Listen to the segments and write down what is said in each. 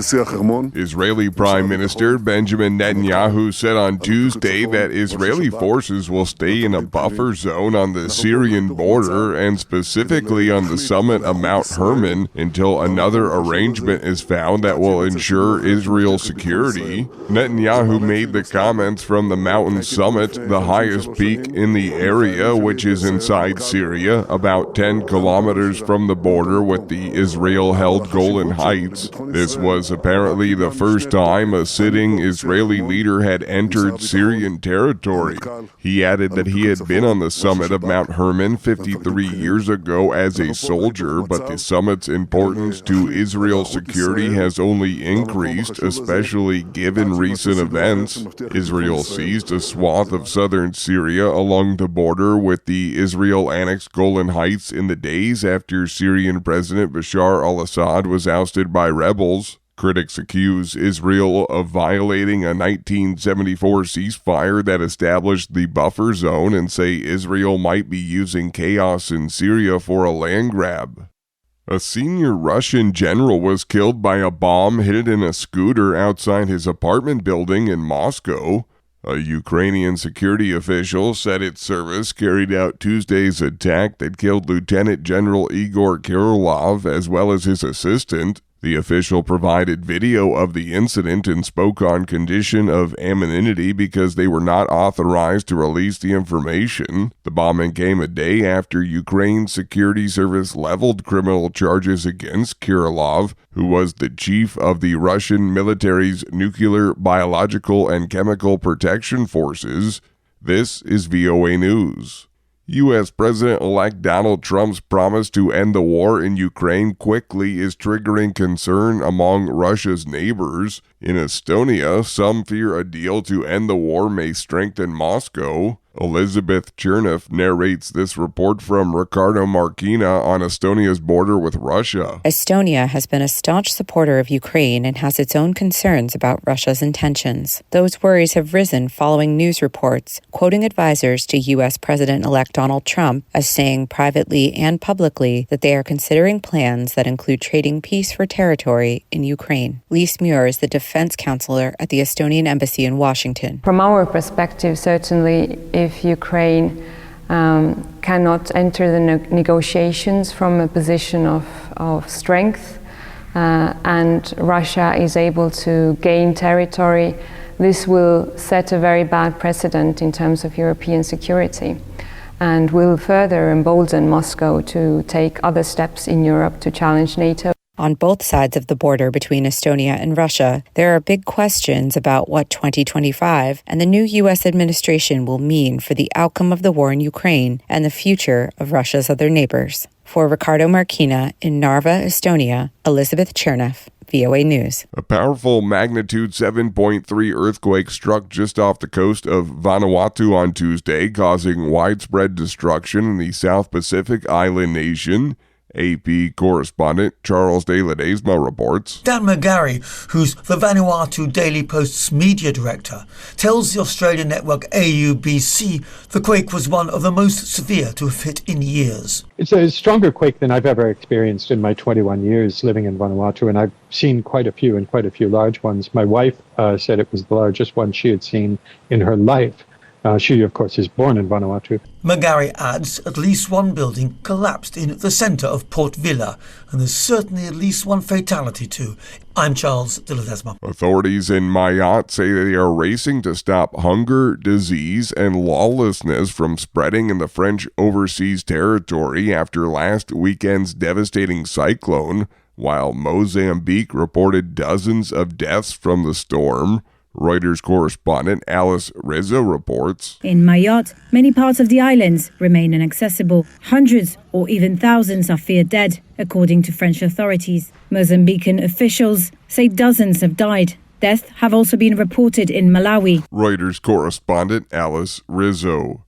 Israeli Prime Minister Benjamin Netanyahu said on Tuesday that Israeli forces will stay in a buffer zone on the Syrian border and specifically on the summit of Mount Hermon until another arrangement is found that will ensure Israel's security. Netanyahu made the comments from the mountain summit, the highest peak in the area, which is inside Syria, about 10 kilometers from the border with the Israel-held Golan Heights. This was apparently the first time a sitting Israeli leader had entered Syrian territory. He added that he had been on the summit of Mount Hermon 53 years ago as a soldier, but the summit's importance to Israel's security has only increased, especially given recent events. Israel seized a swath of southern Syria along the border with the Israel-annexed Golan Heights in the days after Syrian President Bashar al-Assad was ousted by rebels. Critics accuse Israel of violating a 1974 ceasefire that established the buffer zone and say Israel might be using chaos in Syria for a land grab. A senior Russian general was killed by a bomb hidden in a scooter outside his apartment building in Moscow. A Ukrainian security official said its service carried out Tuesday's attack that killed Lieutenant General Igor Kirilov as well as his assistant. The official provided video of the incident and spoke on condition of anonymity because they were not authorized to release the information. The bombing came a day after Ukraine's security service leveled criminal charges against Kirilov, who was the chief of the Russian military's nuclear, biological, and chemical protection forces. This is VOA News. U.S. President-elect Donald Trump's promise to end the war in Ukraine quickly is triggering concern among Russia's neighbors. In Estonia, some fear a deal to end the war may strengthen Moscow. Elizabeth Chernev narrates this report from Ricardo Marquina on Estonia's border with Russia. Estonia has been a staunch supporter of Ukraine and has its own concerns about Russia's intentions. Those worries have risen following news reports, quoting advisors to U.S. President-elect Donald Trump as saying privately and publicly that they are considering plans that include trading peace for territory in Ukraine. Lise Muir is the defense counselor at the Estonian embassy in Washington. From our perspective, certainly, if Ukraine cannot enter the negotiations from a position of strength and Russia is able to gain territory, this will set a very bad precedent in terms of European security and will further embolden Moscow to take other steps in Europe to challenge NATO. On both sides of the border between Estonia and Russia, there are big questions about what 2025 and the new U.S. administration will mean for the outcome of the war in Ukraine and the future of Russia's other neighbors. For Ricardo Marquina in Narva, Estonia, Elizabeth Chernev, VOA News. A powerful magnitude 7.3 earthquake struck just off the coast of Vanuatu on Tuesday, causing widespread destruction in the South Pacific island nation. AP correspondent Charles De Ledesma reports. Dan McGarry, who's the Vanuatu Daily Post's media director, tells the Australian network AUBC the quake was one of the most severe to have hit in years. It's a stronger quake than I've ever experienced in my 21 years living in Vanuatu, and I've seen quite a few large ones. My wife said it was the largest one she had seen in her life. She, of course, is born in Vanuatu. McGarry adds at least one building collapsed in the centre of Port Vila, and there's certainly at least one fatality too. I'm Charles De Ledesma. Authorities in Mayotte say they are racing to stop hunger, disease, and lawlessness from spreading in the French overseas territory after last weekend's devastating cyclone, while Mozambique reported dozens of deaths from the storm. Reuters correspondent Alice Rizzo reports. In Mayotte, many parts of the islands remain inaccessible. Hundreds or even thousands are feared dead, according to French authorities. Mozambican officials say dozens have died. Deaths have also been reported in Malawi. Reuters correspondent Alice Rizzo.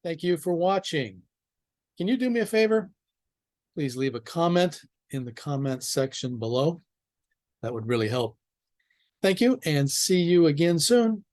Thank you for watching. Can you do me a favor? Please leave a comment in the comments section below. That would really help. Thank you, and see you again soon.